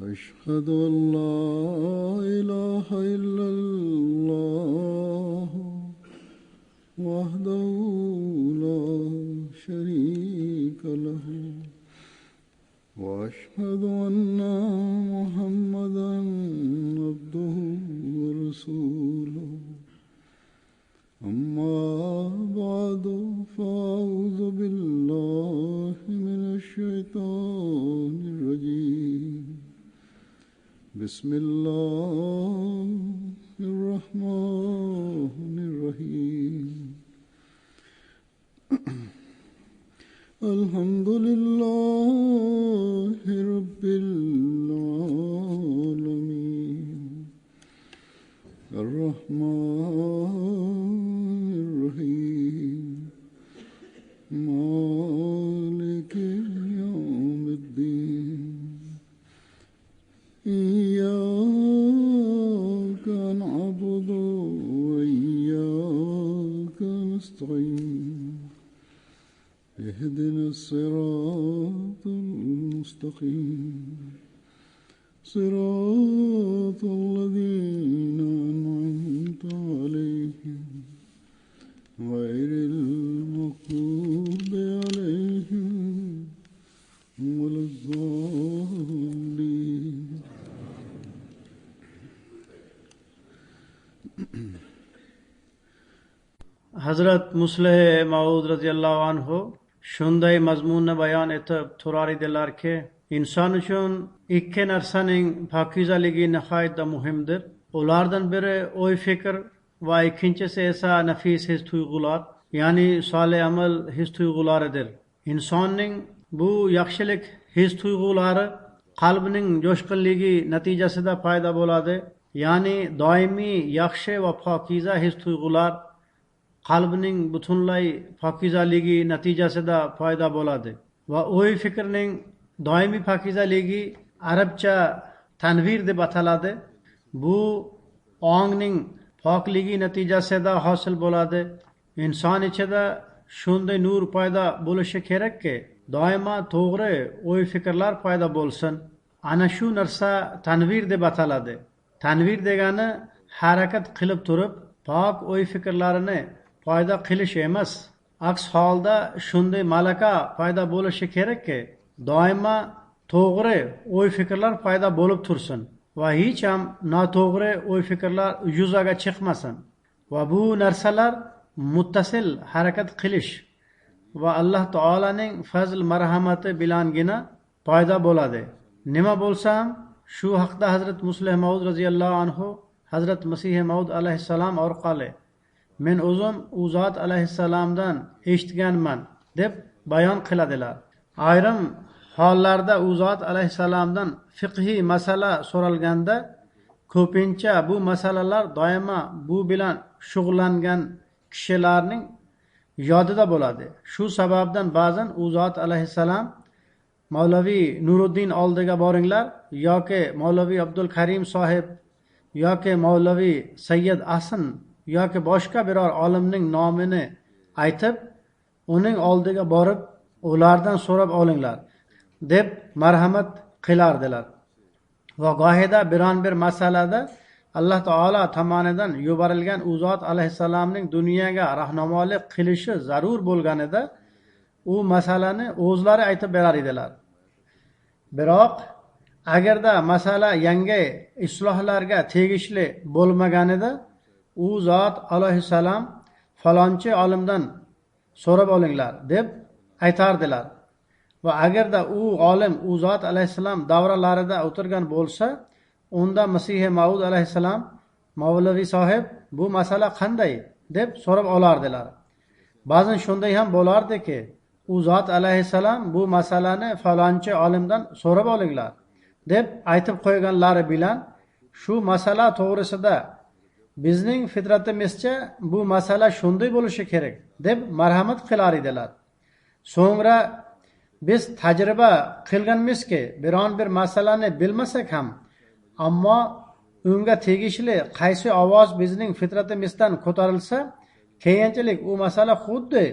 أشهد أن لا إله إلا الله وحده لا شريك له وأشهد أن محمدا عبده ورسوله أما بعد فأعوذ بالله من الشيطان الرجيم بسم الله الرحمن الرحيم الحمد لله رب العالمين الرحمن الرحيم مالك يوم الدين إياك نعبد وإياك نستعين اهدنا الصراط المستقيم صراط الذين أنعمت عليهم غير المغضوب عليهم ولا الضالين Hazrat Musleh Maud radıyallahu anhu shunday mazmunni bayon etib turar edilarki, inson uchun ikki narsaning pokizaligi nihoyatda muhimdir. Ulardan biri o'y fikr va ikkinchisi esa nafis his tuyg'ular, ya'ni solih amal his tuyg'ularidir. Insonning bu yaxshilik his tuyg'ulari qalbining jo'shqinligi natijasida paydo bo'ladi. Ya'ni doimiy yaxshi va pokiza his tuyg'ular qalbining butunlay pokizaligi natijasida paydo bo'ladi. Va o'y fikrning doimiy pokizaligi arabcha tanvir deb ataladi. Bu ongning pokligi natijasida hosil bo'ladi. Inson ichida shunday nur paydo bo'lishi kerakki, doimo to'g'ri o'y fikrlar paydo bo'lsin. Ana shu narsa tanvir deb ataladi. Tanvir degani harakat qilib turib pok o'y fikrlarini paydo qilish emas. Aks holda shunday malaka paydo bo'lishi kerakki, doimo to'g'ri o'y fikrlar paydo bo'lib tursin va hech ham noto'g'ri o'y fikrlar yuzaga chiqmasin. Va bu narsalar muttasil harakat qilish va Alloh taolaning fazl marhamati bilangina paydo bo'ladi. Nima bo'lsa ham shu haqda Hazrat Musleh Maud radhiyallohu anhu Hazrat Masih Maud alayhissalom orqali men o'zim u zot alayhissalomdan eshitganman deb bayon qiladilar. Ayrim hollarda u zot alayhissalomdan fiqhiy masala so'ralganda ko'pincha bu masalalar doimo bu bilan shug'ullangan kishilarning yodida bo'ladi. Shu sababdan ba'zan u zot alayhissalom Mavlaviy Nuruddin oldiga boringlar yoki Mavlaviy Abdul Karim sohib yoki Mavlaviy Sayyid Asin yoki boshqa biror olimning nomini aytib, uning oldiga borib, ulardan so'rab olinglar deb marhamat qilardilar. Va gohida biron bir masalada Alloh taolo tomonidan yuborilgan u zot alayhissalomning dunyoga rahnamolik qilishi zarur bo'lganida u masalani o'zlari aytib berar edilar. Biroq agarda masala yangi islohlarga tegishli bo'lmaganida u zot alayhissalom falonchi olimdan so'rab olinglar deb aytardilar. Va agarda u olim u zot alayhissalom davralarida o'tirgan bo'lsa, unda Masih Maud alayhissalom Mavlaviy sohib bu masala qanday deb so'rab olardilar. Ba'zan shunday ham bo'lardiki, u zot alayhissalom bu masalani falonchi olimdan so'rab olinglar deb aytib qo'yganlari bilan shu masala to'g'risida bizning fitratimizcha bu masala shunday bo'lishi kerak deb marhamat qilar edilar. So'ngra biz tajriba qilganmizki, biron bir masalani bilmasak ham, ammo unga tegishli qaysi ovoz bizning fitratimizdan ko'tarilsa, keyinchalik u masala xuddi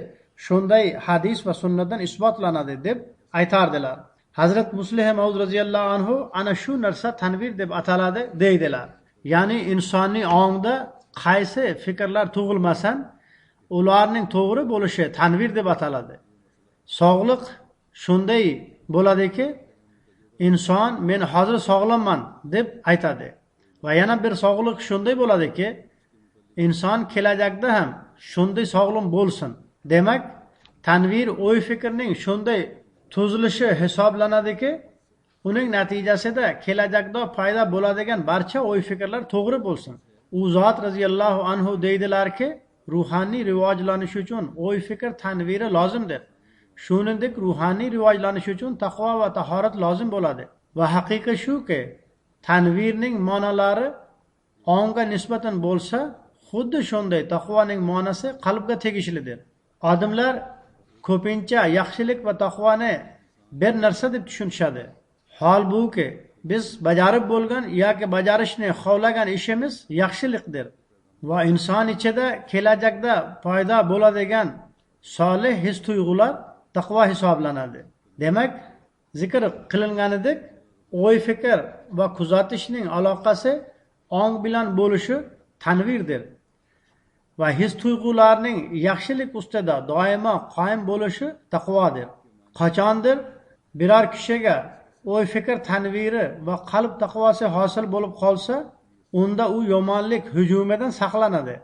shunday hadis va sunnatdan isbotlanadi deb aytardilar. Hazrat Muslih Maud roziyallohu anhu ana shu narsa tanvir deb ataladi deydilar. Ya'ni insonning ongida qaysi fikrlar tug'ilmasin, ularning to'g'ri bo'lishi tanvir deb ataladi. Sog'liq shunday bo'ladiki, inson men hozir sog'lomman deb aytadi. Va yana bir sog'liq shunday bo'ladiki, inson kelajakda ham shunday sog'lom bo'lsin. Demak, tanvir o'y fikrning shunday tuzilishi hisoblanadiki, uning natijasida kelajakda paydo bo'ladigan barcha o'y fikrlar to'g'ri bo'lsin. U zot roziyallohu anhu deydilarki, ruhoniy rivojlanish uchun o'y fikr tanviri lozimdir. Shuningdek, ruhoniy rivojlanish uchun taqvo va tahorat lozim bo'ladi. Va haqiqat shuki, tanvirning ma'nolari ongga nisbatan bo'lsa, xuddi shunday taqvoning ma'nosi qalbga tegishlidir. Odamlar ko'pincha yaxshilik va taqvoni bir narsa deb tushunishadi. Holbuki biz bajarib bo'lgan yoki bajarishni xohlagan ishimiz yaxshilikdir va inson ichida kelajakda paydo bo'ladigan solih his-tuyg'ular taqvo hisoblanadi. Demak, zikr qilinganidek, o'y fikr va kuzatishning aloqasi ong bilan bo'lishi tanvirdir va his-tuyg'ularning yaxshilik ustida doimo qoyim bo'lishi taqvodir. Qachondir biror kishiga o'y fikr tanviri va qalb taqvosi hosil bo'lib qolsa, unda u yomonlik hujumidan saqlanadi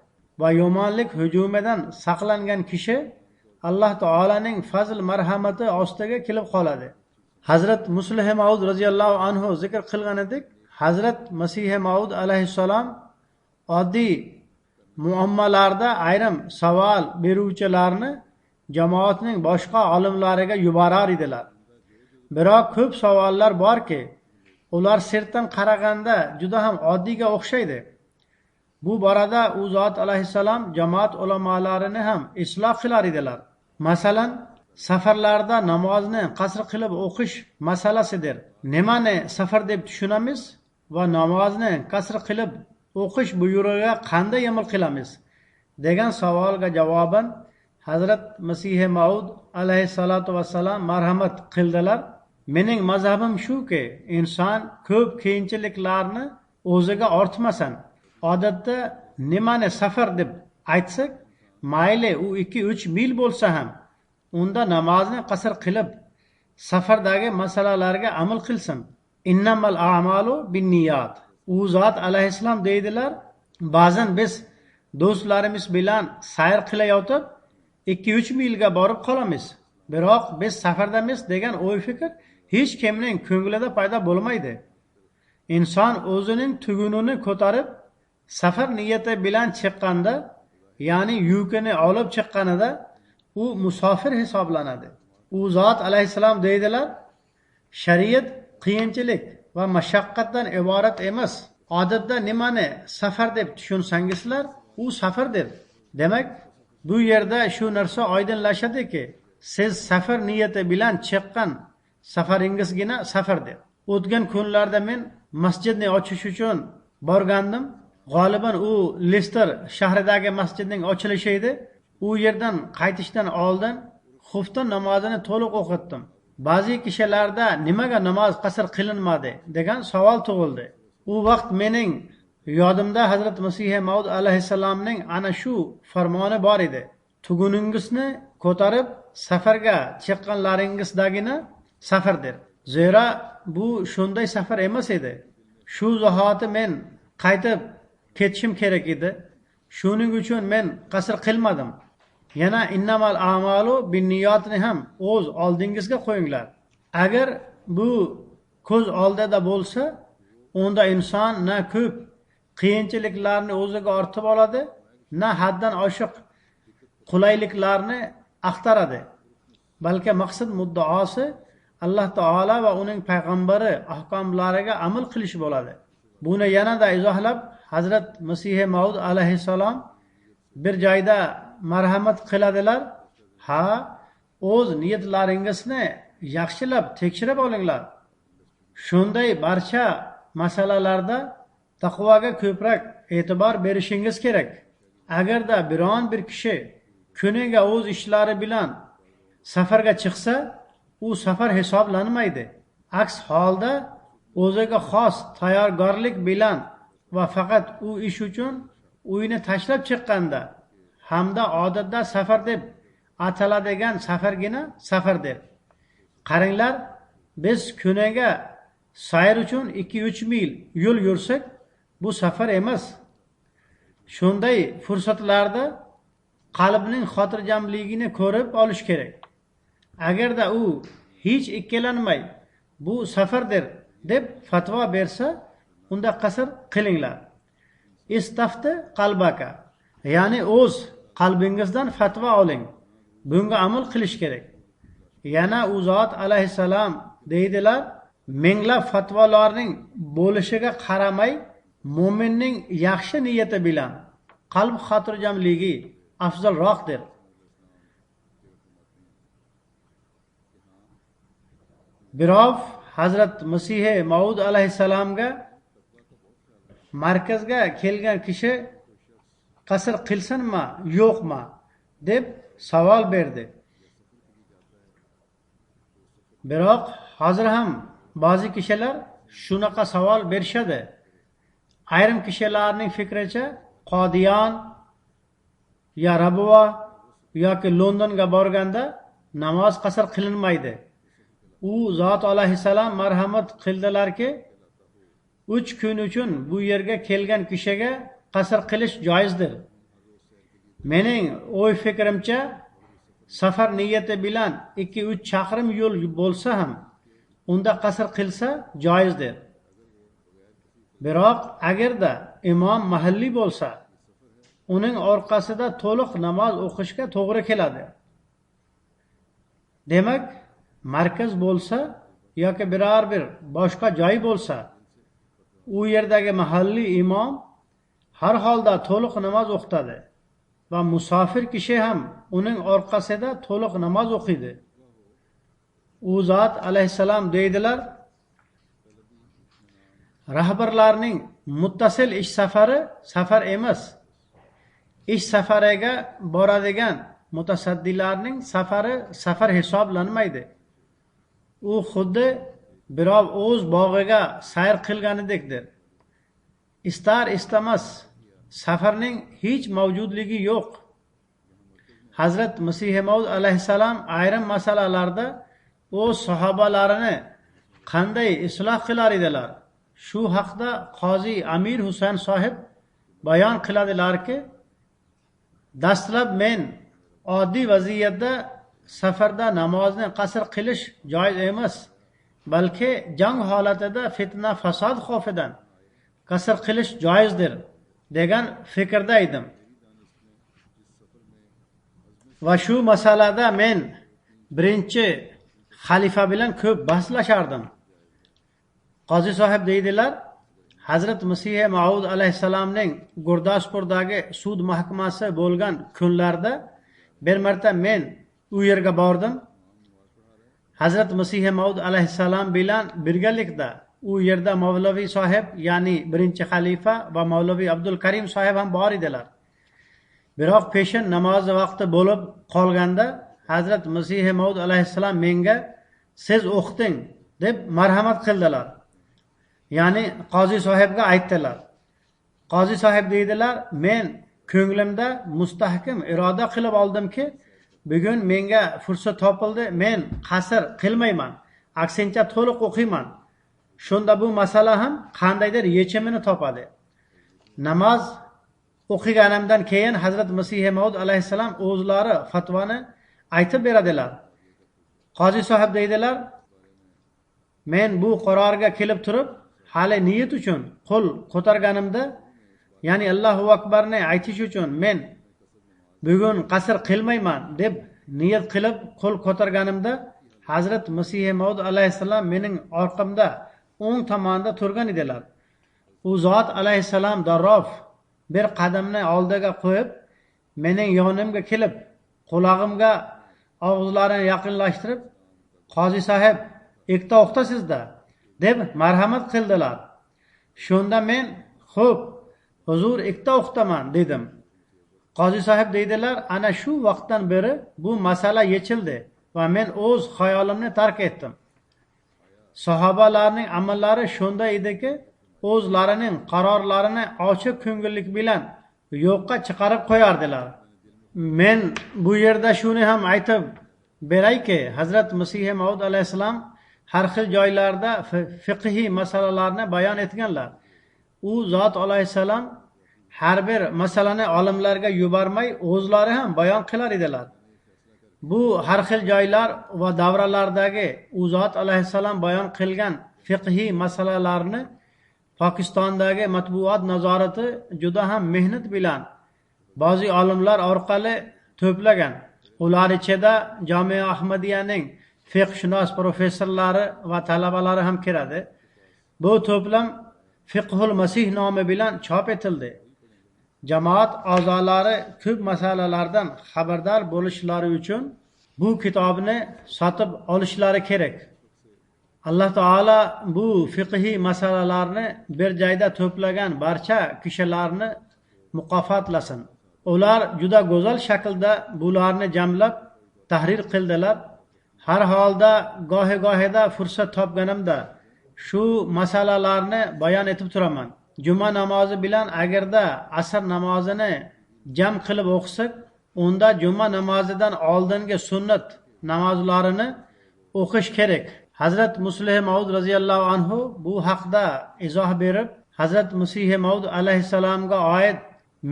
va yomonlik hujumidan saqlangan kishi Alloh taolaning fazl marhamati ostiga kelib qoladi. Hazrat Muslih Maud roziyallohu anhu zikr qilganidek, Hazrat Masih Maud alayhissalom oddiy muammolarda ayrim savol beruvchilarni jamoatning boshqa olimlariga yuborar edilar. Biroq ko'p savollar borki, ular sirtdan qaraganda juda ham oddiyga o'xshaydi. Bu borada u zot alayhissalom jamoat ulamolarini ham isloh qilar edilar. Masalan, safarlarda namozni qasr qilib o'qish masalasidir. Nimani safar deb tushunamiz va namozni qasr qilib o'qish buyrug'iga qanday amal qilamiz degan savolga javoban Hazrat Masih Maud alayhissalatu vassalam marhamat qildilar. Mening mazhabim shuki, inson ko'p qiyinchiliklarni o'ziga ortmasin. Odatda nimani safar deb aytsak, mayli u 2-3 mil bo'lsa ham, unda namozni qasr qilib safardagi masalalarga amal qilsin. Innamal a'malu binniyat. U zot alayhissalom deydilar, ba'zan biz do'stlarimiz bilan sayr qilayotib 2-3 milga borib qolamiz. Biroq biz safardamiz degan o'y fikr hech kimning ko'nglida paydo bo'lmaydi. Inson o'zining tugunini ko'tarib safar niyati bilan chiqqanda, ya'ni yukini olib chiqqanida u musofir hisoblanadi. U zot alayhissalom deydilar, shariat qiyinchilik va mashaqqatdan iborat emas. Odatda nimani safar deb tushunsangizlar, u safardir. Demak, bu yerda shu narsa oydinlashadiki, siz safar niyati bilan chiqqan safaringizgina safardir. O'tgan kunlarda men masjidni ochish uchun borgandim. G'oliban u Lester shahridagi masjidning ochilishi edi. U yerdan qaytishdan oldin xufton namozini to'liq o'qitdim. Ba'zi kishilarda nimaga namoz qasr qilinmadi degan savol tug'ildi. U vaqt mening yodimda Hazrat Masih Maud alayhissalomning ana shu farmoni bor edi. Tuguningizni ko'tarib safarga chiqqanlaringizdagina safardir. Zero bu shunday safar emas edi. Shu zahoti men qaytib ketishim kerak edi. Shuning uchun men qasr qilmadim. Yana innamal a'malu binniyatni ham o'z oldingizga qo'yinglar. Agar bu ko'z oldida bo'lsa, unda inson na ko'p qiyinchiliklarni o'ziga ortib oladi, na haddan oshiq qulayliklarni axtaradi. Balki maqsad muddaosi Alloh taolo va uning payg'ambari ahkomlariga amal qilish bo'ladi. Buni yanada izohlab Hazrat Masih Maud alayhissalom bir joyda marhamat qiladilar. Ha, o'z niyatlaringizni yaxshilab tekshirib olinglar. Shunday barcha masalalarda taqvoga ko'proq e'tibor berishingiz kerak. Agarda biron bir kishi kuniga o'z ishlari bilan safarga chiqsa, u safar hisoblanmaydi. aks holda o'ziga xos tayyorgarlik bilan va faqat u ish uchun uyni tashlab chiqqanda hamda odatda safar deb ataladigan safargina safardir. Qaranglar, biz kuniga sayr uchun 2-3 mil yo'l yursak, bu safar emas. Shunday fursatlarda qalbning xotirjamligini ko'rib olish kerak. Agarda u hech ikkilanmay bu safardir deb fatvo bersa, unda qasr qilinglar. Istafti qalbaka, ya'ni o'z qalbingizdan fatvo oling. Bunga amal qilish kerak. Yana u zot alayhissalom deydilar, minglab fatvolarning bo'lishiga qaramay, mo'minning yaxshi niyati bilan qalb xotirjamligi afzalroqdir. Birov Hazrat Masih Maud alayhissalomga markazga kelgan kishi qasr qilsinmi, yo'qmi deb savol berdi. Biroq hozir ham ba'zi kishilar shunaqa savol berishadi. Ayrim kishilarning fikricha Qodiyon ya Rabuva yoki Londonga borganda namoz qasr qilinmaydi. U zot alayhissalom marhamat qildilarki, 3 kun uchun bu yerga kelgan kishiga qasr qilish joizdir. Mening o'y fikrimcha, safar niyati bilan 2-3 chaqirim yo'l bo'lsa ham unda qasr qilsa joizdir. Biroq agarda imom mahalliy bo'lsa, uning orqasida to'liq namoz o'qishga to'g'ri keladi. Demak, markaz bo'lsa yoki biror bir boshqa joy bo'lsa, u yerdagi mahalliy imom har holda to'liq namoz o'qitadi va musofir kishi ham uning orqasida to'liq namoz o'qiydi. U zot alayhissalom deydilar, rahbarlarning muttasil ish safari safar emas. Ish safariga boradigan mutasaddilarning safari safar hisoblanmaydi. U xuddi birov o'z bog'iga sayr qilganidekdir. Istar istamas safarning hech mavjudligi yo'q. Hazrat Masih Maud alayhissalom ayrim masalalarda o'z sahobalarini qanday isloh qilar edilar. Shu haqda Qozi Amir Husayn sohib bayon qiladilarki, dastlab men oddiy vaziyatda safarda namozni qasr qilish joiz emas, balki jang holatida fitna fasod xofidan qasr qilish joizdir degan fikrda edim. Va shu masalada men birinchi xalifa bilan ko'p bahslashardim. Qozi sohib deydilar, Hazrat Masih Maud alayhissalomning Gurdaspurdagi sud mahkamasi bo'lgan kunlarda bir marta men u yerga bordim. Hazrat Masih Maud alayhissalom bilan birgalikda u yerda Mavlaviy sohib, ya'ni birinchi xalifa va Mavlaviy Abdul Karim sohib ham bor edilar. Biroq peshin namozi vaqti bo'lib qolganda Hazrat Masih Maud alayhissalom menga siz o'qiting deb marhamat qildilar. Ya'ni qozi sohibga aytdilar. Qozi sohib deydilar, men ko'nglimda mustahkam iroda qilib oldimki, bugun menga fursat topildi, men qasr qilmayman, aksincha to'liq o'qiyman. Shunda bu masala ham qandaydir yechimini topadi. Namoz o'qiganimdan keyin Hazrat Masih Maud alayhissalom o'zlari fatvoni aytib beradilar. Qozi sohib deydilar, men bu qarorga kelib turib, hali niyat uchun qo'l ko'targanimda, ya'ni Allohu akbarni aytish uchun men bugun qasr qilmayman deb niyat qilib qo'l ko'targanimda, Hazrat Masih Maud alayhissalom mening orqamda o'ng tomonda turgan edilar. U zot alayhissalom darrov bir qadamni oldiga qo'yib, mening yonimga kelib, qulog'imga og'izlarini yaqinlashtirib, qozi sohib, ikkita o'qitasizda deb marhamat qildilar. Shunda men, xo'p, huzur ikkita o'qitaman dedim. Qozi sohib deydilar, ana shu vaqtdan beri bu masala yechildi va men o'z xayolimni tark etdim. sahobalarning amallari shunday ediki, o'zlarining qarorlarini ochiq ko'ngillik bilan yo'qqa chiqarib qo'yardilar. Men bu yerda shuni ham aytib berayki, Hazrat Masih Maud alayhissalom har xil joylarda fiqhiy masalalarni bayon etganlar. U zot alayhissalom har bir masalani olimlarga yubormay, o'zlari ham bayon qilar edilar. Bu har xil joylar va davralardagi u zot alayhissalom bayon qilgan fiqhiy masalalarni Pokistondagi matbuot nazorati juda ham mehnat bilan ba'zi olimlar orqali to'plagan. Ular ichida Jamia Ahmadiyaning fiqhshunos professorlari va talabalari ham kiradi. Bu to'plam Fiqhul Masih nomi bilan chop etildi. Jamoat a'zolari ko'p masalalardan xabardor bo'lishlari uchun bu kitobni sotib olishlari kerak. Alloh taolo bu fiqhiy masalalarni bir joyda to'plagan barcha kishilarni mukofotlasin. Ular juda go'zal shaklda bularni jamlab tahrir qildilar. Har holda gohi-gohida fursat topganimda shu masalalarni bayon etib turaman. Juma namozi bilan agarda asr namozini jam qilib o'qisak, unda juma namozidan oldingi sunnat namozlarini o'qish kerak. Hazrat Muslih Maud radhiyallohu anhu bu haqda izoh berib, Hazrat Masih Maud alayhissalomga oid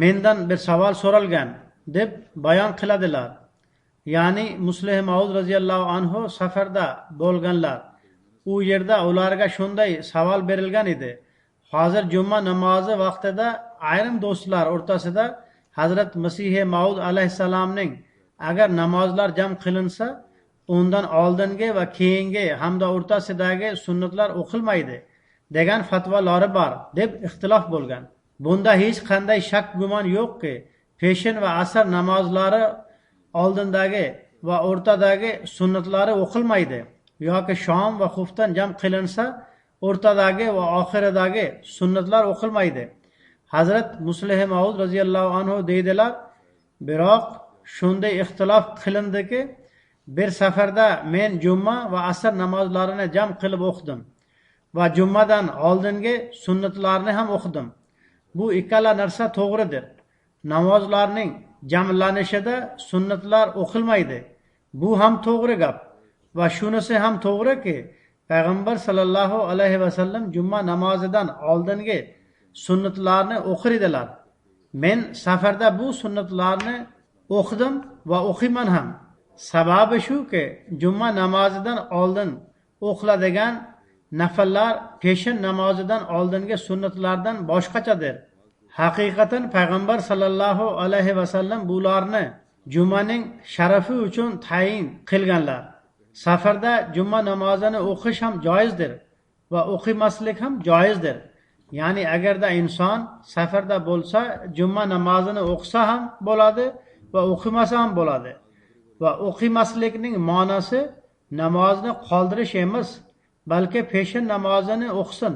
mendan bir savol so'ralgan deb bayon qiladilar. Ya'ni Muslih Maud radhiyallohu anhu safarda bo'lganlar. U yerda ularga shunday savol berilgan edi. Hozir juma namozi vaqtida ayrim do'stlar o'rtasida Hazrat Masih Maud alayhissalomning agar namozlar jam qilinsa, undan oldingi va keyingi hamda o'rtasidagi sunnatlar o'qilmaydi degan fatvolari bor deb ixtilof bo'lgan. Bunda hech qanday shak gumon yo'qki, peshin va asr namozlari oldindagi va o'rtadagi sunnatlari o'qilmaydi yoki shom va xufdan jam qilinsa, o'rtadagi va oxiridagi sunnatlar o'qilmaydi. Hazrat Muslih Maud radhiyallohu anhu deydilar, biroq shunday ixtilof qilindiki, bir safarda men juma va asr namozlarini jam qilib o'qidim va jumadan oldingi sunnatlarni ham o'qidim. Bu ikkala narsa to'g'ridir. Namozlarning jamlanishida sunnatlar o'qilmaydi. Bu ham to'g'ri gap. Va shunisi ham to'g'riki, Payg'ambar sallallohu alayhi va sallam juma namozidan oldingi sunnatlarni o'qir edilar. Men safarda bu sunnatlarni o'qidim va o'qiyman ham. Sababi shuki, juma namozidan oldin o'qiladigan nafllar peshin namozidan oldingi sunnatlardan boshqachadir. Haqiqatan Payg'ambar sallallohu alayhi va sallam bularni jumaning sharafi uchun tayin qilganlar. Safarda juma namozini o'qish ham joizdir va o'qimaslik ham joizdir. Ya'ni agarda inson safarda bo'lsa, juma namozini o'qisa ham bo'ladi va o'qimasa ham bo'ladi. Va o'qimaslikning ma'nosi namozni qoldirish emas, balki peshin namozini o'qisin.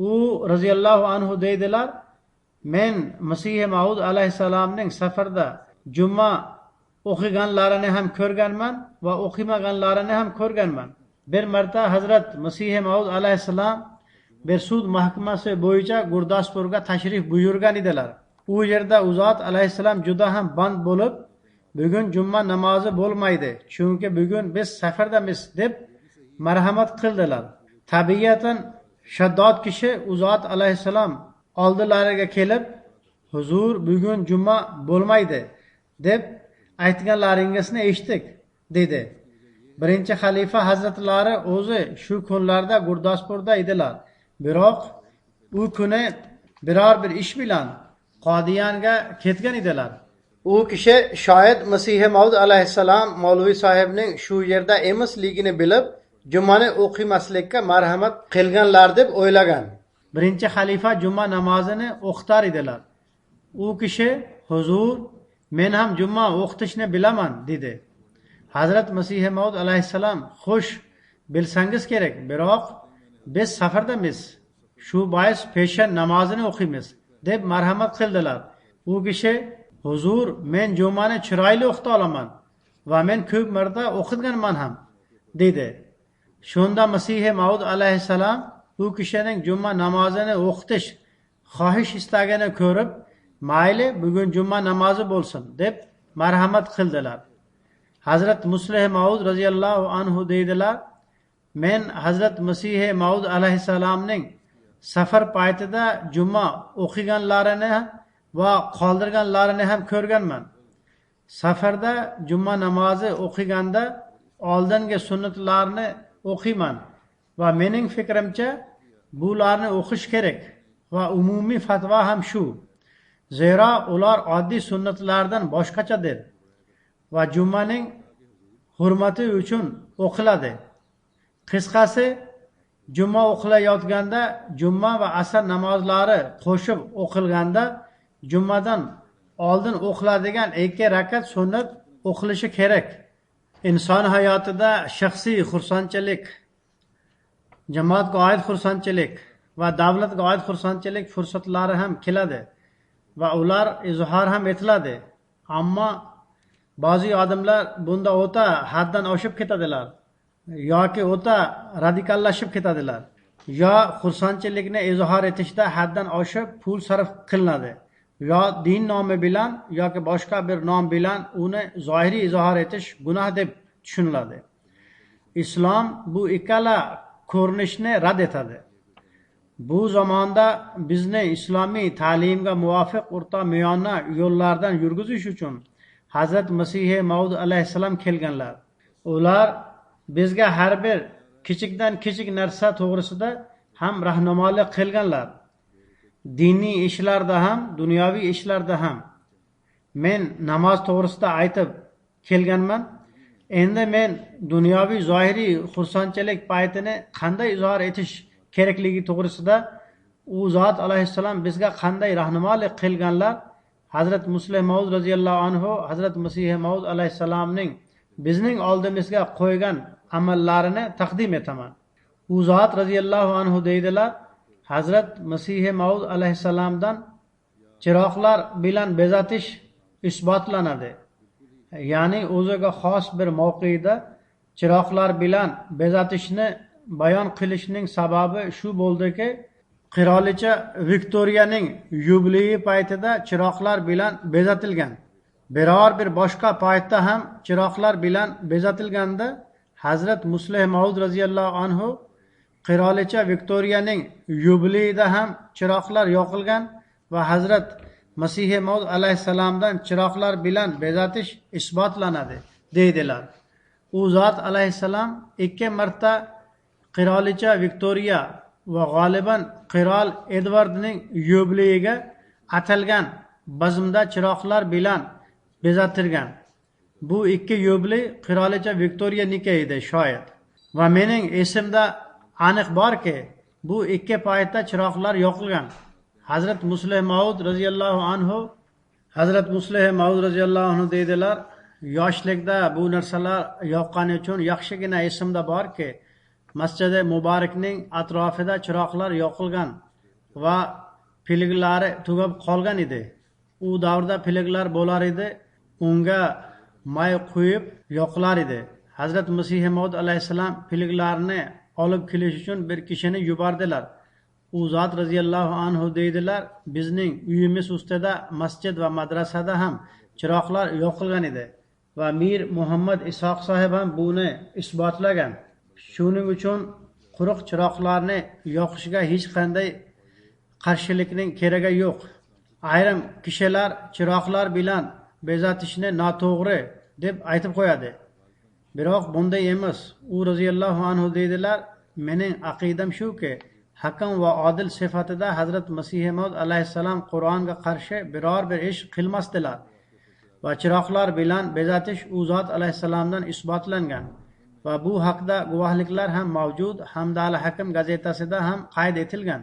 U radhiyallohu anhu deydilar, men Masih Maud alayhissalomning safarda juma o'qiganlarini ham ko'rganman va o'qimaganlarini ham ko'rganman. Bir marta Hazrat Masih Maud alayhissalom bir sud mahkamasi bo'yicha Gurdaspurga tashrif buyurgan edilar. U yerda u zot alayhissalom juda ham band bo'lib, bugun juma namozi bo'lmaydi, chunki bugun biz safardamiz deb marhamat qildilar. Tabiatan shaddod kishi u zot alayhissalom oldilariga kelib, huzur bugun juma bo'lmaydi deb aytganlaringizni eshitdik dedi. Birinchi xalifa hazratlari o'zi shu kunlarda Gurdaspurda edilar. Biroq u kuni biror bir ish bilan Qodiyanga ketgan edilar. U kishi shoyat Masih Maud alayhissalom Mavloviy sohibning shu yerda emasligini bilib, jumani o'qimaslikka marhamat qilganlar deb o'ylagan. Birinchi xalifa juma namozini o'qitar edilar. U kishi, huzur, men ham juma o'qitishni bilaman dedi. Hazrat Masih Maud alayhissalom, xo'sh, bilsangiz kerak, biroq biz safardamiz. Shu bois peshin namozini o'qiymiz deb marhamat qildilar. U kishi, huzur, men jumani chiroyli o'qita olaman va men ko'p marta o'qiganman ham dedi. Shunda Masih Maud alayhissalom u kishining juma namozini o'qitish xohish istagini ko'rib, mayli bugun juma namozi bo'lsin deb marhamat qildilar. Hazrat Muslih Maud roziyallohu anhu deydilar, men Hazrat Masih Maud alayhissalomning safar paytida juma o'qiganlarini va qoldirganlarini ham ko'rganman. Safarda juma namozi o'qiganda oldingi sunnatlarni o'qiyman va mening fikrimcha bularni o'qish kerak va umumiy fatvo ham shu. Zero ular oddiy sunnatlardan boshqachadir va jumaning hurmati uchun o'qiladi. Qisqasi, juma o'qilayotganda juma va asr namozlari qo'shib o'qilganda jumadan oldin o'qiladigan 2 rakat sunnat o'qilishi kerak. Inson hayotida shaxsiy xursandchilik, jamoatga oid xursandchilik va davlatga oid xursandchilik fursatlari ham keladi va ular izhor ham etiladi. Ammo ba'zi odamlar bunda o'ta haddan oshib ketadilar yoki o'ta radikallashib ketadilar. Yo xursandchilikni izhor etishda haddan oshib pul sarf qilinadi, yo din nomi bilan yoki boshqa bir nom bilan uni zohiriy izhor etish gunoh deb tushuniladi. Islom bu ikkala ko'rinishni rad etadi. Bu zamonda bizni islomiy ta'limga muvofiq o'rta miyona yo'llardan yurgizish uchun Hazrat Masih Maud alayhissalom kelganlar. Ular bizga har bir kichikdan kichik narsa to'g'risida ham rahnamolik qilganlar. Diniy ishlarda ham, dunyoviy ishlarda ham. Men namoz to'g'risida aytib kelganman. Endi men dunyoviy zohiriy xursandchilik paytini qanday izhor etish kerakligi to'g'risida u zot alayhissalom bizga qanday rahnamolik qilganlar, Hazrat Muslih Maud roziyallohu anhu Hazrat Masih Maud alayhissalomning bizning oldimizga qo'ygan amallarini taqdim etaman. U zot roziyallohu anhu deydilar, Hazrat Masih Maud alayhissalomdan chiroqlar bilan bezatish isbotlanadi. Ya'ni o'ziga xos bir mavqeda chiroqlar bilan bezatishni bayon qilishning sababi shu bo'ldiki, qirolicha Viktoriyaning yubileyi paytida chiroqlar bilan bezatilgan. Biror bir boshqa paytda ham chiroqlar bilan bezatilganda Hazrat Muslih Maud roziyallohu anhu qirolicha Viktoriyaning yubileyida ham chiroqlar yoqilgan va Hazrat Masih Maud alayhissalomdan chiroqlar bilan bezatish isbotlanadi deydilar. U zot alayhissalom 2 marta qirolicha Viktoriya va g'oliban qirol Edvardning yubileyiga atalgan bazmda chiroqlar bilan bezatilgan. Bu 2 yubiley qirolicha Viktoriyaniki edi shoyat. Va mening esimda aniq borki, bu 2 paytda chiroqlar yoqilgan. Hazrat Muslih Maud roziyallohu anhu deydilar, yoshlikda bu narsalar yoqqani uchun yaxshigina esimda borki, Masjid-i Muborakning atrofida chiroqlar yoqilgan va piliklari tugab qolgan edi. U davrda piliklar bo'lar edi, unga may qo'yib yoqilar edi. Hazrat Masih Maud alayhissalom piliklarni olib kelish uchun bir kishini yubordilar. U zot roziyallohu anhu deydilar, bizning uyimiz ustida masjid va madrasada ham chiroqlar yoqilgan edi va Mir Muhammad Isoq sohib ham buni isbotlagan. Shuning uchun quruq chiroqlarni yoqishga hech qanday qarshilikning keragi yo'q. Ayrim kishilar chiroqlar bilan bezatishni noto'g'ri deb aytib qo'yadi. Biroq bunday emas. U roziyallohu anhu deydilar, mening aqidam shuki, hakam va odil sifatida Hazrat Masih Maud alayhissalom Qur'onga qarshi biror bir ish qilmasdilar va chiroqlar bilan bezatish u zot alayhissalomdan isbotlangan va bu haqda guvohliklar ham mavjud hamda Al-Hakim gazetasida ham qayd etilgan.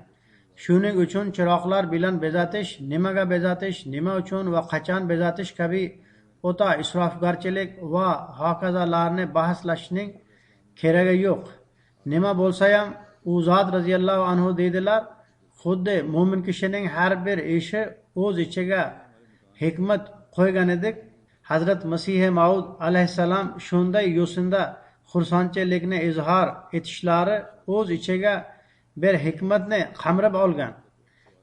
Shuning uchun chiroqlar bilan bezatish, nimaga bezatish, nima uchun va qachon bezatish kabi o'ta isrofgarchilik va hokazolarni bahslashning keragi yo'q. Nima bo'lsa ham u zot roziyallohu anhu deydilar, xuddi mo'min kishining har bir ishi o'z ichiga hikmat qo'ygan edik. Hazrat Masih Maud alayhissalom shunday yo'sinda xursandchilikni izhor etishlari o'z ichiga bir hikmatni qamrab olgan.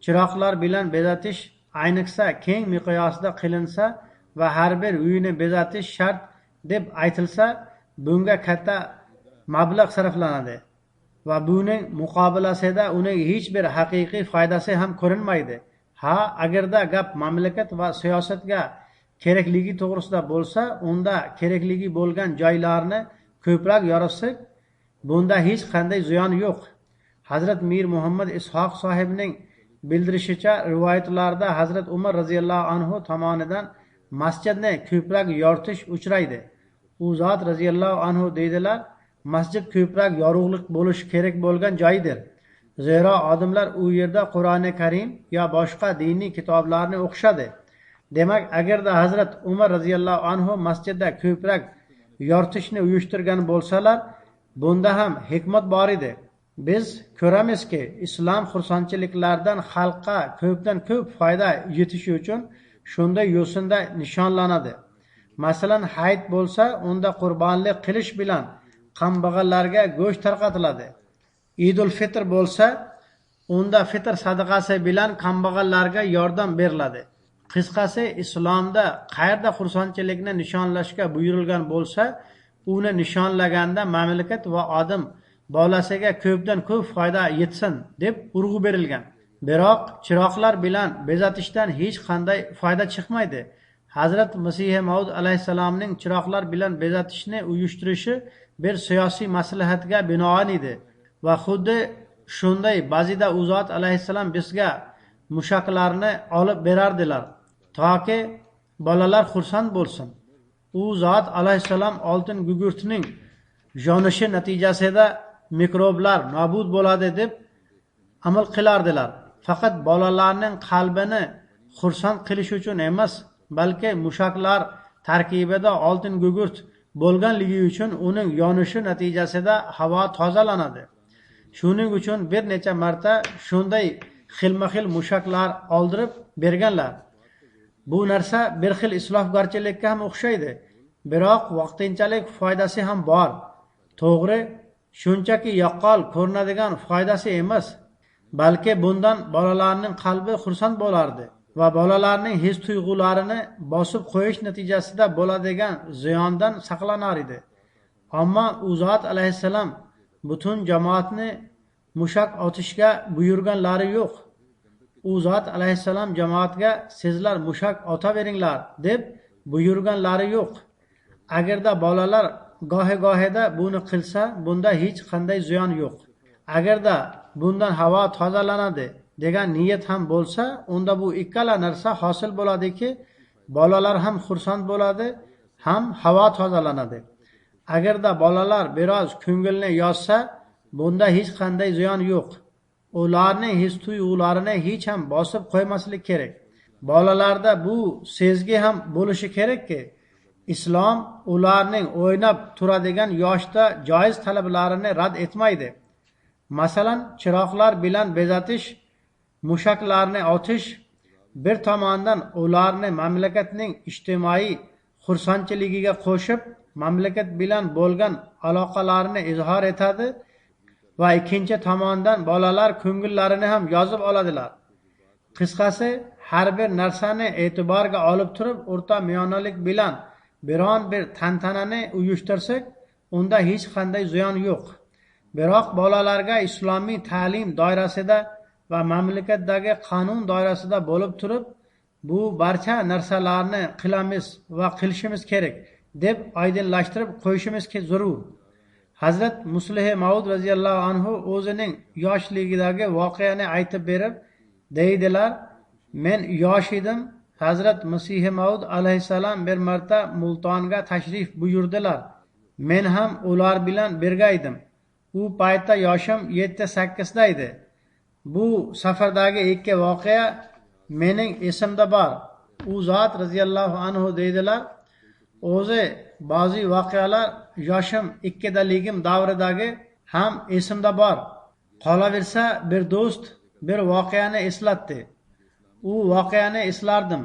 Chiroqlar bilan bezatish ayniqsa keng miqyosda qilinsa va har bir uyni bezatish shart deb aytilsa, bunga katta mablag' sarflanadi va buning muqobilasida uning hech bir haqiqiy foydasi ham ko'rinmaydi. Ha, agarda gap mamlakat va siyosatga kerakligi to'g'risida bo'lsa, unda kerakligi bo'lgan joylarni ko'proq yoritsak, bunda hech qanday ziyon yo'q. Hazrat Mir Muhammad Ishoq sohibning bildirishicha, rivoyatlarda Hazrat Umar roziyallohu anhu tomonidan masjidni ko'proq yoritish uchraydi. U zot roziyallohu anhu deydilar, masjid ko'proq yorug'lik bo'lishi kerak bo'lgan joydir. Zero odamlar u yerda Qur'oni Karim yo boshqa diniy kitoblarni o'qishadi. Demak, agarda Hazrat Umar roziyallohu anhu masjidda ko'proq yoritishni uyushtirgan bo'lsalar, bunda ham hikmat bor edi. Biz ko'ramizki, islom xursandchiliklardan xalqqa ko'pdan ko'p foyda yetishi uchun shunday yo'sinda nishonlanadi. Masalan, hayit bo'lsa, unda qurbonlik qilish bilan kambag'allarga go'sht tarqatiladi. Idul Fitr bo'lsa, unda fitr sadaqasi bilan kambag'allarga yordam beriladi. Qisqasi, islomda qayerda xursandchilikni nishonlashga buyurilgan bo'lsa, uni nishonlaganda mamlakat va odam bolasiga ko'pdan ko'p foyda yetsin deb urg'u berilgan. Biroq chiroqlar bilan bezatishdan hech qanday foyda chiqmaydi. Hazrat Masih Maud alayhissalomning chiroqlar bilan bezatishni uyushtirishi bir siyosiy maslahatga binoan edi va xuddi shunday ba'zida u zot alayhissalom bizga mushaklarni olib berardilar, toki bolalar xursand bo'lsin. U zot alayhissalom oltin gugurtning yonishi natijasida mikroblar nobud bo'ladi deb amal qilardilar. Faqat bolalarning qalbini xursand qilish uchun emas, balki mushaklar tarkibida oltin gugurt bo'lganligi uchun uning yonishi natijasida havo tozalanadi. Shuning uchun bir necha marta shunday xilma-xil mushaklar oldirib berganlar. Bu narsa bir xil islohgarchilikka ham o'xshaydi, biroq vaqtinchalik foydasi ham bor. To'g'ri, shunchaki yaqqol ko'rinadigan foydasi emas, balki bundan bolalarning qalbi xursand bo'lardi va bolalarning his-tuyg'ularini bosib qo'yish natijasida bo'ladigan ziyondan saqlanar edi. Ammo u zot alayhissalom butun jamoatni mushak otishga buyurganlari yo'q. U zot alayhissalom jamoatga sizlar mushak otaveringlar deb buyurganlari yo'q. Agarda bolalar gohi-gohida buni qilsa, bunda hech qanday ziyon yo'q. Agarda bundan havo tozalanadi degan niyat ham bo'lsa, unda bu ikkala narsa hosil bo'ladiki, bolalar ham xursand bo'ladi, ham havo tozalanadi. Agarda bolalar biroz ko'ngilni yozsa, bunda hech qanday ziyon yo'q. Ularning his-tuyg'ularini hech ham bosib qo'ymaslik kerak. Bolalarda bu sezgi ham bo'lishi kerakki, islom ularning o'ynab turadigan yoshda joiz talablarini rad etmaydi. Masalan, chiroqlar bilan bezatish, mushaklarni otish bir tomondan ularni mamlakatning ijtimoiy xursandchiligiga qo'shib, mamlakat bilan bo'lgan aloqalarini izhor etadi va ikkinchi tomondan bolalar ko'ngillarini ham yozib oladilar. Qisqasi, har bir narsani e'tiborga olib turib, o'rta miyonalik bilan biron bir tantanani uyushtirsak, unda hech qanday ziyon yo'q. Biroq bolalarga islomiy ta'lim doirasida va mamlakatdagi qonun doirasida bo'lib turib, bu barcha narsalarni qilamiz va qilishimiz kerak deb oydinlashtirib qo'yishimiz zarur. Hazrat Muslih Maud roziyallohu anhu o'zining yoshligidagi voqeani aytib berib deydilar, men yosh edim. Hazrat Masih Maud alayhissalom bir marta Multonga tashrif buyurdilar. Men ham ular bilan birga edim. U paytda yoshim 7-8 da edi. Bu safardagi ikki voqea mening esimda bor. U zot roziyallohu anhu deydilar, o'zi ba'zi voqealar yoshim 2daligim davridagi ham esimda bor. Qolaversa, bir do'st bir voqeani eslatdi. U voqeani eslardim.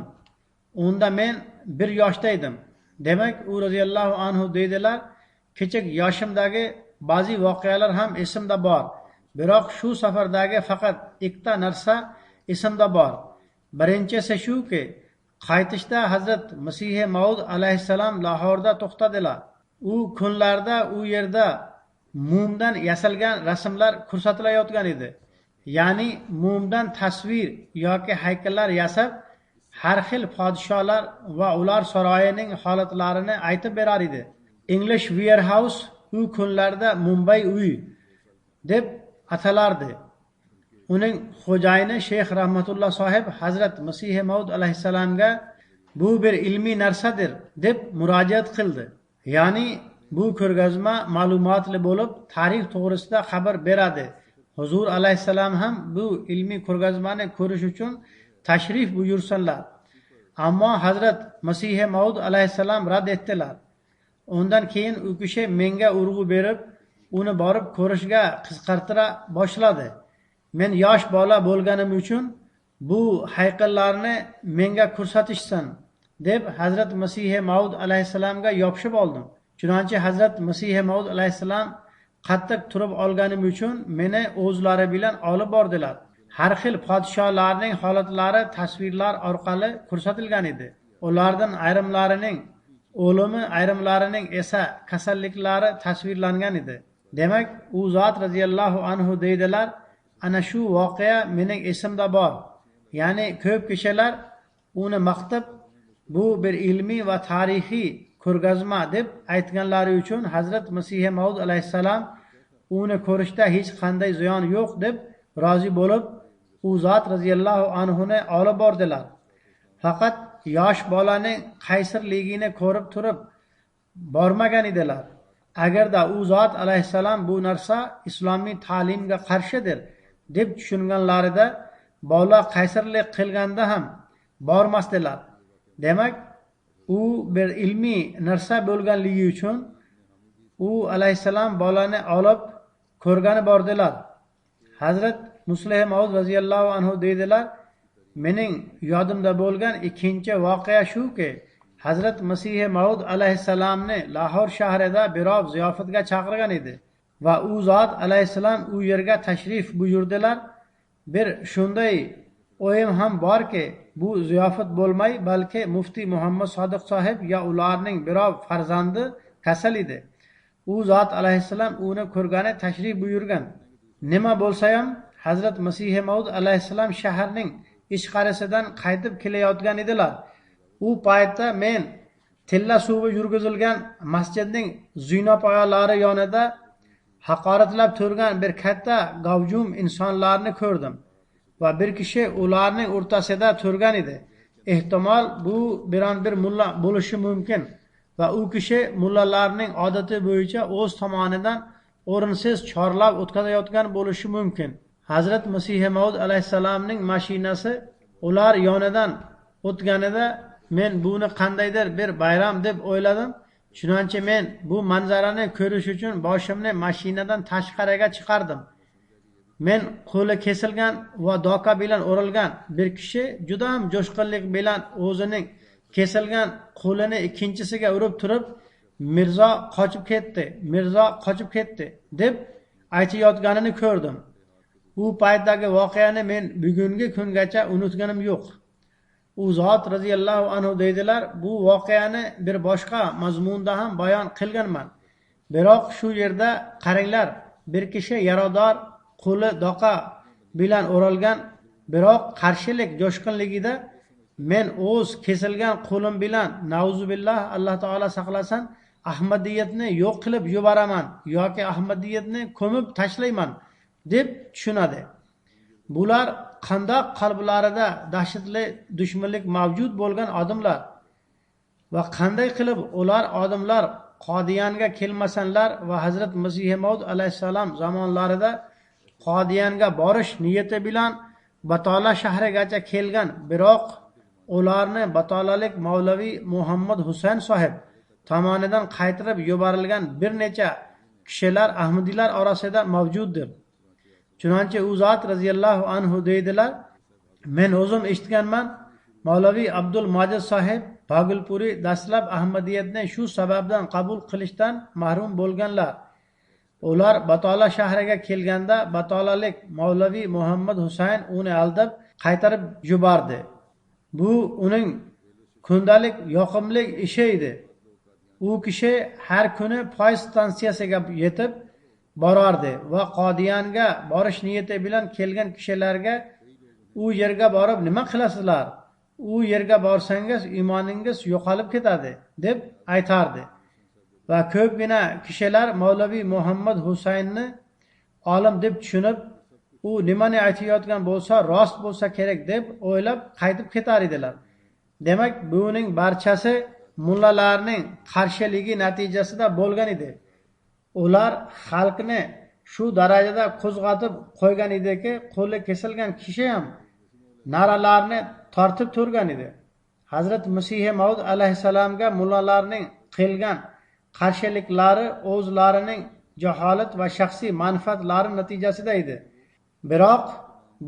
Unda men 1 yoshda edim. Demak, u roziyallohu anhu deydilar, kichik yoshimdagi ba'zi voqealar ham esimda bor. Biroq shu safardagi faqat ikkita narsa esimda bor. Birinchisi shuki, qaytishda Hazrat Masihi Maud alayhissalom Lahorda to'xtadilar. U kunlarda u yerda mumdan yasalgan rasmlar ko'rsatilayotgan edi. Ya'ni mumdan tasvir yoki haykallar yasab, har xil podsholar va ular saroyining holatlarini aytib berar edi. English Warehouse u kunlarda Mumbay uy deb atalardi. Uning xo'jayini Sheyx Rahmatulloh sohib Hazrat Masihi Maud alayhissalomga bu bir ilmiy narsadir deb murojaat qildi. Ya'ni bu ko'rgazma ma'lumotli bo'lib, tarix to'g'risida xabar beradi. Huzur alayhissalom ham bu ilmiy ko'rgazmani ko'rish uchun tashrif buyursinlar. Ammo Hazrat Masihi Maud alayhissalom rad etdilar. Undan keyin u kishi menga urg'u berib, uni borib ko'rishga qisqartira boshladi. Men yosh bola bo'lganim uchun bu haykallarni menga ko'rsatishsin deb Hazrat Masihi Maud alayhissalomga yopishib oldim. Chunonchi Hazrat Masihi Maud alayhissalom qattiq turib olganim uchun meni o'zlari bilan olib bordilar. Har xil podsholarning holatlari tasvirlar orqali ko'rsatilgan edi. Ulardan ayrimlarining o'limi, ayrimlarining esa kasalliklari tasvirlangan edi. Demak, u zot radhiyallohu anhu deydilar, ana shu voqea mening esimda bor. Ya'ni ko'p kishilar uni maqtab, bu bir ilmiy va tarixiy ko'rgazma deb aytganlari uchun Hazrat Masihi Maud alayhissalom uni ko'rishda hech qanday ziyon yo'q deb rozi bo'lib, u zot radhiyallohu anhuni olib bordilar. Faqat yosh bolaning qaysirligini ko'rib turib bormagan edilar. Agarda u zot alayhissalom bu narsa islomiy ta'limga qarshidir deb tushunganlarida bola qaysirlik qilganda ham bormasdilar. Demak, u bir ilmiy narsa bo'lganligi uchun u alayhissalom bolani olib ko'rgani bordilar. Hazrat Muslih Maud radhiyallohu anhu deydilar, mening yodimda bo'lgan ikkinchi voqea shuki, Hazrat Masihi Maud alayhissalomni Lahor shahrida birov ziyofatga chaqirgan edi va u zot alayhissalom u yerga tashrif buyurdilar. Bir shunday o'yim ham borki, bu ziyofat bo'lmay, balki muftiy Muhammad Sodiq sohib ya ularning birov farzandi kasal edi. U zot alayhissalom uni ko'rgani tashrif buyurgan. Nima bo'lsa ham Hazrat Masihi Maud alayhissalom shaharning ichqarisidan qaytib kelayotgan edilar. U paytda men tilla suvi yurgizilgan masjidning zinopoyalari yonida haqoratlab turgan bir katta gavjum insonlarni ko'rdim va bir kishi ularning o'rtasida turgan edi. Ehtimol bu biron bir mulla bo'lishi mumkin va u kishi mullalarning odati bo'yicha o'z tomonidan o'rinsiz chorlab o'tkazayotgan bo'lishi mumkin. Hazrat Masihi Maud alayhissalomning mashinasi ular yonidan o'tganida men buni qandaydir bir bayram deb o'yladim. Chunonchi men bu manzarani ko'rish uchun boshimni mashinadan tashqariga chiqardim. Men qo'li kesilgan va doka bilan o'ralgan bir kishi juda ham jo'shqinlik bilan o'zining kesilgan qo'lini ikkinchisiga urib turib, "Mirzo qochib ketdi, Mirzo qochib ketdi" deb aytayotganini ko'rdim. U paytdagi voqeani men bugungi kungacha unutganim yo'q. U zot radhiyallohu anhu deydilar, bu voqeani bir boshqa mazmunda ham bayon qilganman. Biroq shu yerda qaranglar, bir kishi yarador, qo'li doqa bilan o'ralgan, biroq qarshilik jo'shqinligida men o'z kesilgan qo'lim bilan nauzubillah, Alloh taolo saqlasin, Ahmadiyatni yo'q qilib yubaraman yoki Ahmadiyatni ko'mib tashlayman deb tushunadi. Bular qandoq qalblarida dahshatli dushmanlik mavjud bo'lgan odamlar va qanday qilib ular odamlar Qodiyanga kelmasanlar va Hazrat Masihi Maud alayhissalom zamonlarida Qodiyanga borish niyati bilan Batola shahrigacha kelgan, biroq ularni batolalik Mavlaviy Muhammad Husayn sohib tomonidan qaytarib yuborilgan bir necha kishilar Ahmadiylar orasida mavjuddir. Chunonchi u zot radhiyallohu anhu deydilar, men o'zim eshitganman, Mavlaviy Abdul Majid sohib Pagulpuri dastlab Ahmadiyatni shu sababdan qabul qilishdan mahrum bo'lganlar. Ular Batola shahriga kelganda batolalik Mavlaviy Muhammad Husayn uni aldab qaytarib yubordi. Bu uning kundalik yoqimli ishi edi. U kishi har kuni poyezd stansiyasiga yetib borardi va Qodiyanga borish niyati bilan kelgan kishilarga u yerga borib nima qilasizlar? U yerga borsangiz iymoningiz yo'qolib ketadi deb aytardi. Va ko'pgina kishilar Mavlaviy Muhammad Husaynni olim deb tushunib, u nimani aytayotgan bo'lsa, rost bo'lsa kerak deb o'ylab qaytib ketar edilar. Demak, buning barchasi mullalarning qarshiligi natijasida bo'lgan edi. Ular xalqni shu darajada qo'zg'atib qo'ygan ediki, qo'li kesilgan kishi ham naralarni tortib turgan edi. Hazrat Masih Maud alayhissalomga mullalarning qilgan qarshiliklari o'zlarining jaholat va shaxsiy manfaatlari natijasida edi. Biroq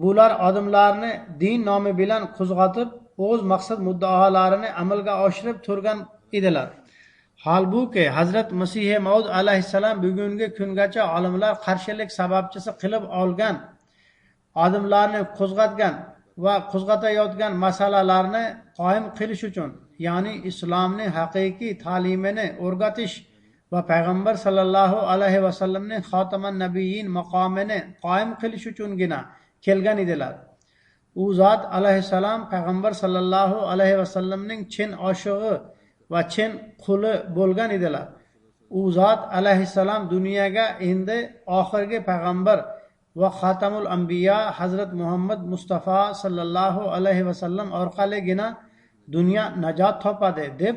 bular odamlarni din nomi bilan qo'zg'atib, o'z maqsad muddaolarini amalga oshirib turgan edilar. Halbuki Hazrat Masih Maud alayhissalom bugungi kungacha olimlar qarshilik sababchisi qilib olgan, odamlarni qo'zg'atgan va qo'zg'atayotgan masalalarni qoyim qilish uchun, ya'ni islomning haqiqiy ta'limini o'rgatish va payg'ambar sallallohu alayhi vasallamning xotaman nabiyyin maqomini qoyim qilish uchungina kelgan edilar. U zot alayhissalom payg'ambar sallallohu alayhi vasallamning chin oshig'i va chin quli bo'lgan edilar. U zot alayhissalom dunyoga endi oxirgi payg'ambar va xotamul anbiya Hazrat Muhammad Mustafa sallallohu alayhi vasallam orqaligina dunyo najot topadi deb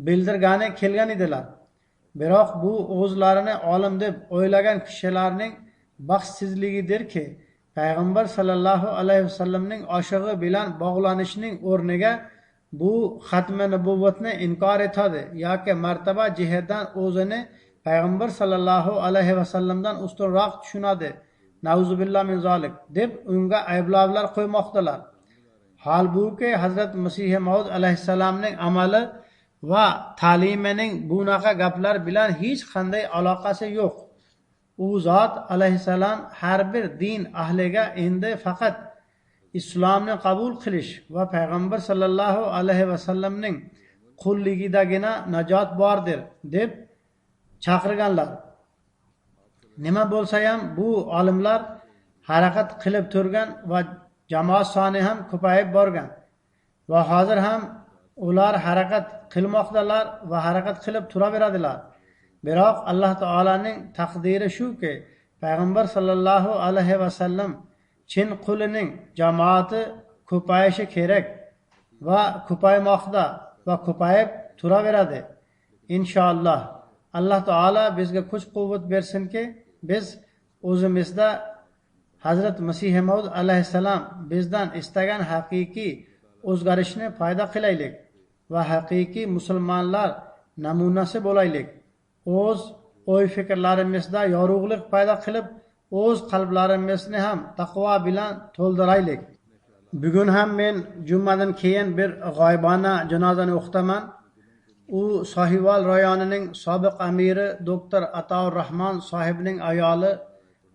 bildirgani kelgan edilar. Biroq bu o'zlarini olim deb o'ylagan kishilarning baxtsizligidirki, payg'ambar sallallohu alayhi vasallamning oshig'i bilan bog'lanishning o'rniga bu xatmi nubuvatni inkor etadi yoki martaba jihatdan o'zini payg'ambar sallallohu alayhi vasallamdan ustunroq tushunadi. Nauzubillah min zolik deb unga ayblovlar qo'ymoqdalar. Halbuki Hazrat Masih Maud alayhissalomning amali va ta'limining bunaqa gaplar bilan hech qanday aloqasi yo'q. U zot alayhissalom har bir din ahliga endi faqat islomni qabul qilish va payg'ambar sallallohu alayhi vasallamning qulligidagina najot bordir deb chaqirganlar. Nima bo'lsa ham bu olimlar harakat qilib turgan va jamoat soni ham ko'payib borgan va hozir ham ular harakat qilmoqdalar va harakat qilib turaveradilar. Biroq Alloh taolaning taqdiri shuki, payg'ambar sallallohu alayhi vasallam chin qulining jamoati ko'payishi kerak va ko'paymoqda va ko'payib turaveradi. Inshaalloh Alloh taolo bizga kuch-quvvat bersinki, biz o'zimizda Hazrat Masih Maud alayhissalom bizdan istagan haqiqiy o'zgarishni paydo qilaylik va haqiqiy musulmonlar namunasi bo'laylik. O'z o'y-fikrlarimizda yorug'lik paydo qilib, o'z qalblarimizni ham taqvo bilan to'ldiraylik. Bugun ham men jumadan keyin bir g'oyibona janozani o'qitaman. U Sohivol rayonining sobiq amiri doktor Ataur Rahmon sohibning ayoli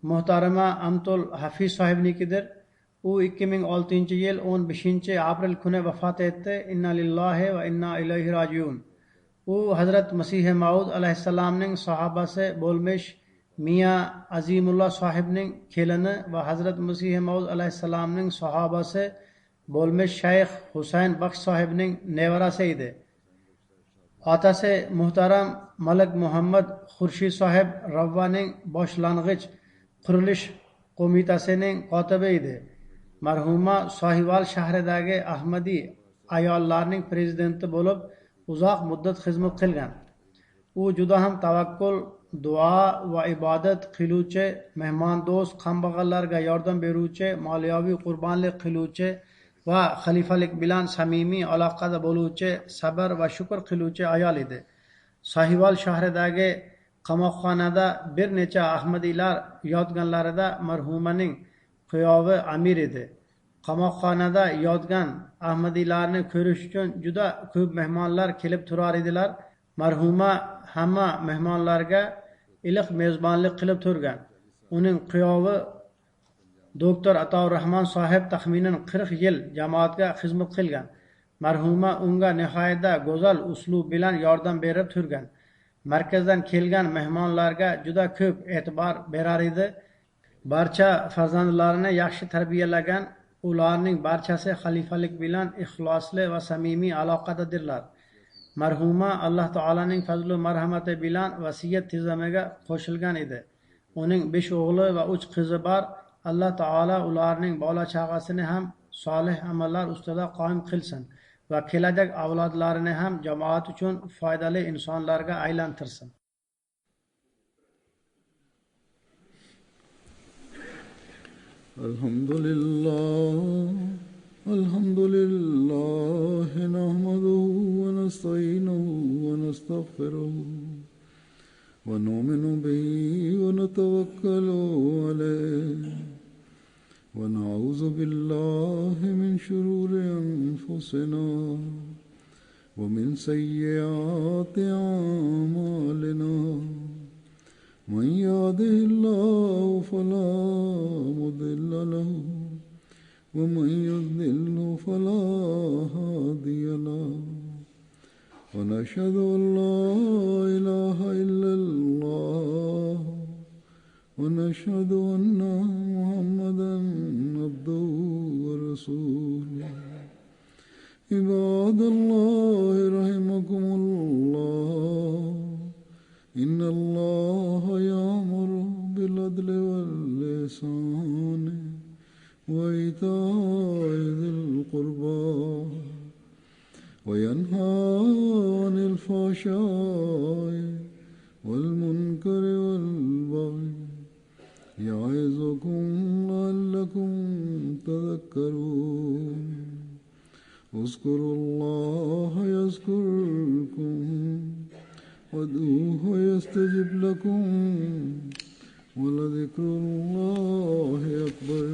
muhtarama Amtul Hafiz sohibnikidir. U 2006-yil 15-aprel kuni vafot etdi. Inna lillahi va inna ilayhi rojiun. U Hazrat Masih Maud alayhissalomning sahobasi bo'lmish Miya Azimulloh sohibning kelini va Hazrat Masih Maud alayhissalomning sahobasi bo'lmish Shayx Husayn Baxsh sohibning nevarasi edi. Otasi muhtaram Malik Muhammad Xurshid sohib Ravvaning boshlang'ich qurilish qo'mitasining kotibi edi. Marhuma Sohivol shahridagi Ahmadiy ayollarning prezidenti bo'lib uzoq muddat xizmat qilgan. U juda ham tavakkul, duo va ibodat qiluvchi, mehmondo'st, kambag'allarga yordam beruvchi, moliyaviy qurbonlik qiluvchi va xalifalik bilan samimiy aloqada bo'luvchi, sabr va shukr qiluvchi ayol edi. Sohivol shahridagi qamoqxonada bir necha ahmadiylar yotganlarida marhumaning kuyovi amir edi. qamoqxonada yotgan ahmadiylarni ko'rish uchun juda ko'p mehmonlar kelib turar edilar. Marhuma hamma mehmonlarga iliq mezbonlik qilib turgan. Uning kuyovi doktor Atorahmon sohib taxminan 40 yil jamoatga xizmat qilgan. Marhuma unga nihoyatda go'zal uslub bilan yordam berib turgan. Markazdan kelgan mehmonlarga juda ko'p e'tibor berar edi. Barcha farzandlarini yaxshi tarbiyalagan, ularning barchasi xalifalik bilan ixlosli va samimiy aloqadadirlar. Marhuma Alloh taolaning fazl va marhamati bilan vasiyat tizimiga qo'shilgan edi. Uning 5 o'g'li va 3 qizi bor. Alloh taolo ularning bola chaqasini ham solih amallar ustida qoyim qilsin va kelajak avlodlarini ham jamoat uchun foydali insonlarga aylantirsin. Alhamdulillah nahmaduhu wa nasta'inuhu wa nastaghfiruhu wa nu'minu bihi wa natawakkalu alayhi wa na'udzu billahi min shururi anfusina wa min sayyiati a'malina. من يهده الله فلا مضل له ومن يضلل فلا هادي له ونشهد أن لا إله إلا الله ونشهد أن محمدا عبده ورسوله. عباد الله رحمكم الله إن الله يأمر بالعدل والإحسان وإيتاء ذي القربى وينهى عن الفحشاء والمنكر والبغي يعظكم لعلكم تذكرون. اذكروا الله يذكركم وادعوه يستجب لكم ولذكر الله أكبر.